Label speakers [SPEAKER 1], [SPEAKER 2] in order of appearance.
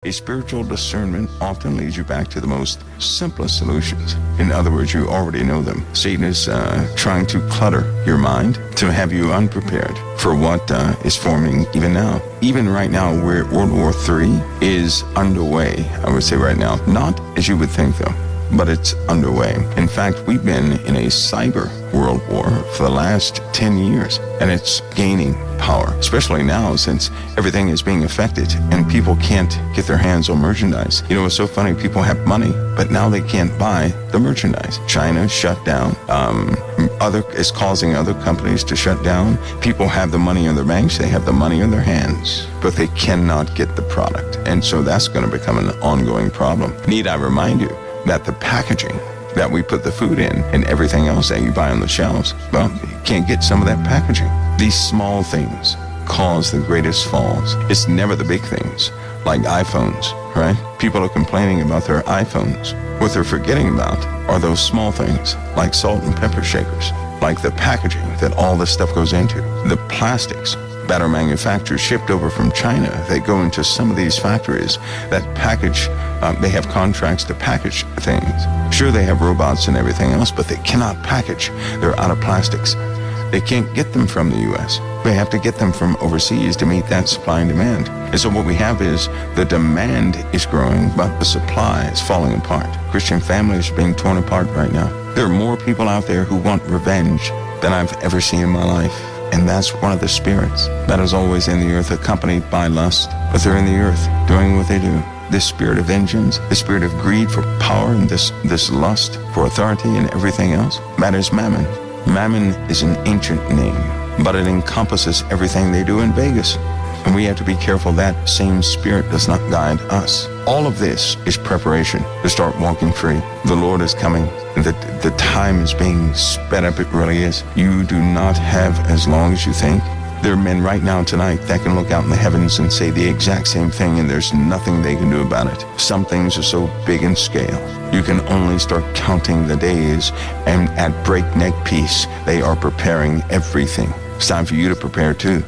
[SPEAKER 1] A spiritual discernment often leads you back to the most simplest solutions. In other words, you already know them. Satan is trying to clutter your mind to have you unprepared for what is forming even now. Even right now, where World War III is underway, I would say right now, not as you would think though, but it's underway. In fact, we've been in a cyber world war for the last 10 years, and it's gaining power, especially now since everything is being affected and people can't get their hands on merchandise. You know, it's so funny, people have money, but now they can't buy the merchandise. China shut down, is causing other companies to shut down. People have the money in their banks, they have the money in their hands, but they cannot get the product. And so that's going to become an ongoing problem. Need I remind you that the packaging that we put the food in and everything else that you buy on the shelves, well, you can't get some of that packaging. These small things cause the greatest falls. It's never the big things, like iPhones, right? People are complaining about their iPhones. What they're forgetting about are those small things, like salt and pepper shakers, like the packaging that all this stuff goes into, the plastics that are manufactured, shipped over from China. They go into some of these factories that package, they have contracts to package things. Sure, they have robots and everything else, but they cannot package. They're out of plastics. They can't get them from the U.S. They have to get them from overseas to meet that supply and demand. And so what we have is the demand is growing, but the supply is falling apart. Christian families are being torn apart right now. There are more people out there who want revenge than I've ever seen in my life. And that's one of the spirits that is always in the earth, accompanied by lust. But they're in the earth doing what they do. This spirit of vengeance, the spirit of greed for power, and this lust for authority and everything else, that is Mammon. Mammon is an ancient name, but it encompasses everything they do in Vegas. And we have to be careful that same spirit does not guide us. All of this is preparation to start walking free. The Lord is coming. The time is being sped up. It really is. You do not have as long as you think. There are men right now tonight that can look out in the heavens and say the exact same thing, and there's nothing they can do about it. Some things are so big in scale, you can only start counting the days, and at breakneck pace, they are preparing everything. It's time for you to prepare too.